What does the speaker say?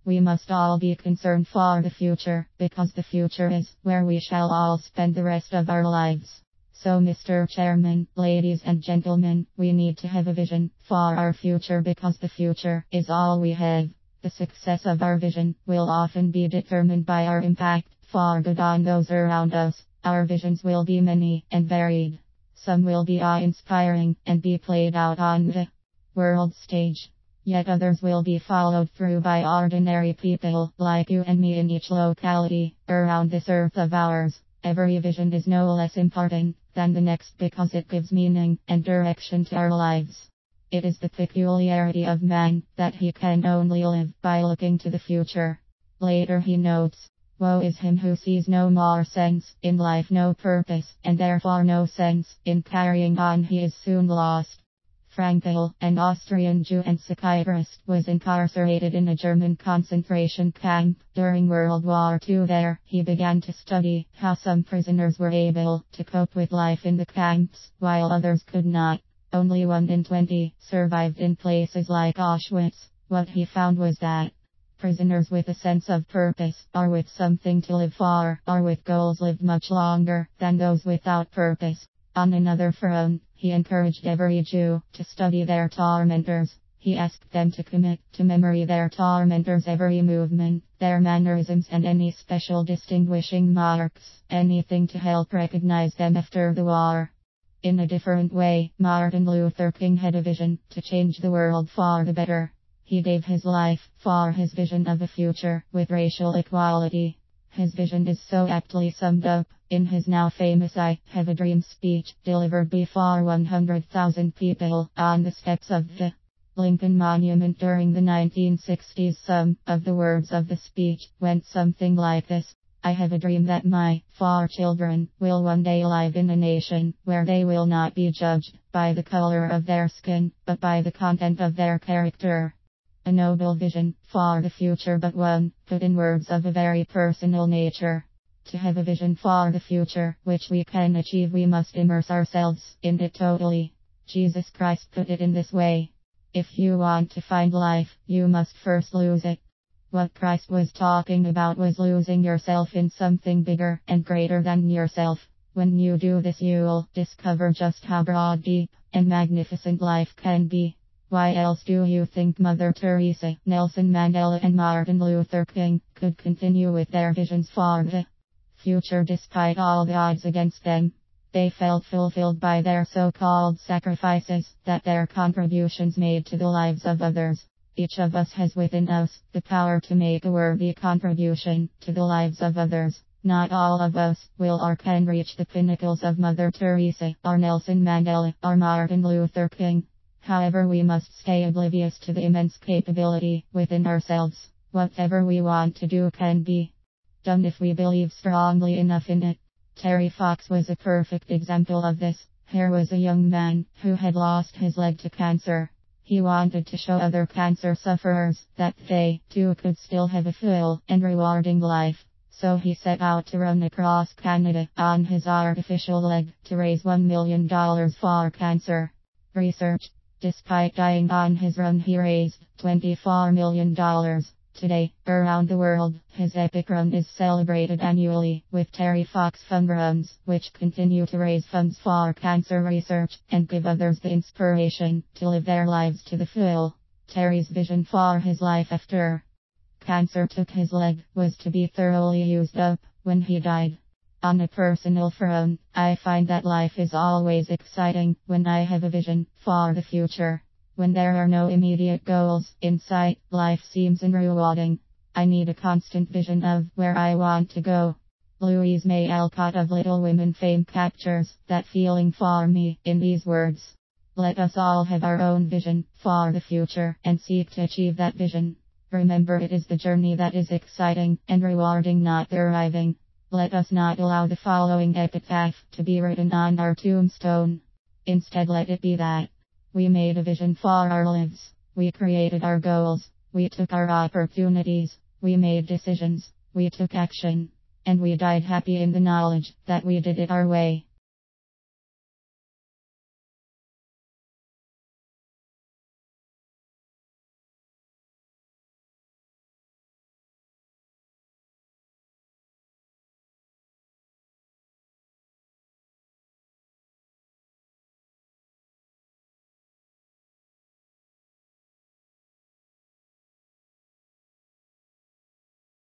We must all be concerned for the future, because the future is where we shall all spend the rest of our lives. So, Mr. Chairman, ladies and gentlemen, we need to have a vision for our future because the future is all we have. The success of our vision will often be determined by our impact for good on those around us. Our visions will be many and varied. Some will be awe-inspiring and be played out on the world stage. Yet others will be followed through by ordinary people like you and me in each locality around this earth of ours. Every vision is no less important than the next because it gives meaning and direction to our lives. It is the peculiarity of man that he can only live by looking to the future. Later he notes, "Woe is him who sees no more sense in life, no purpose, and therefore no sense in carrying on. He is soon lost." Frankl, an Austrian Jew and psychiatrist, was incarcerated in a German concentration camp during World War II. There, he began to study how some prisoners were able to cope with life in the camps, while others could not. Only 1 in 20 survived in places like Auschwitz. What he found was that prisoners with a sense of purpose, or with something to live for, or with goals, lived much longer than those without purpose. On another front, he encouraged every Jew to study their tormentors. He asked them to commit to memory their tormentors' every movement, their mannerisms, and any special distinguishing marks, anything to help recognize them after the war. In a different way, Martin Luther King had a vision to change the world for the better. He gave his life for his vision of a future with racial equality. His vision is so aptly summed up in his now famous "I Have a Dream" speech, delivered before 100,000 people on the steps of the Lincoln Monument during the 1960s. Some of the words of the speech went something like this: "I have a dream that my 4 children will one day live in a nation where they will not be judged by the color of their skin, but by the content of their character." A noble vision for the future, but one put in words of a very personal nature. To have a vision for the future which we can achieve, we must immerse ourselves in it totally. Jesus Christ put it in this way: "If you want to find life, you must first lose it." What Christ was talking about was losing yourself in something bigger and greater than yourself. When you do this, you'll discover just how broad, deep, and magnificent life can be. Why else do you think Mother Teresa, Nelson Mandela, and Martin Luther King could continue with their visions for the future despite all the odds against them? They felt fulfilled by their so-called sacrifices, that their contributions made to the lives of others. Each of us has within us the power to make a worthy contribution to the lives of others. Not all of us will or can reach the pinnacles of Mother Teresa, or Nelson Mandela, or Martin Luther King. However, we must stay oblivious to the immense capability within ourselves. Whatever we want to do can be done if we believe strongly enough in it. Terry Fox was a perfect example of this. Here was a young man who had lost his leg to cancer. He wanted to show other cancer sufferers that they, too, could still have a full and rewarding life. So he set out to run across Canada on his artificial leg to raise $1 million for cancer research. Despite dying on his run, he raised $24 million. Today, around the world, his epic run is celebrated annually with Terry Fox Fund Runs, which continue to raise funds for cancer research and give others the inspiration to live their lives to the full. Terry's vision for his life after cancer took his leg was to be thoroughly used up when he died. On a personal front, I find that life is always exciting when I have a vision for the future. When there are no immediate goals in sight, life seems unrewarding. I need a constant vision of where I want to go. Louise May Alcott of Little Women fame captures that feeling for me in these words: "Let us all have our own vision for the future and seek to achieve that vision. Remember, it is the journey that is exciting and rewarding, not the arriving. Let us not allow the following epitaph to be written on our tombstone. Instead, let it be that we made a vision for our lives. We created our goals. We took our opportunities. We made decisions. We took action. And we died happy in the knowledge that we did it our way."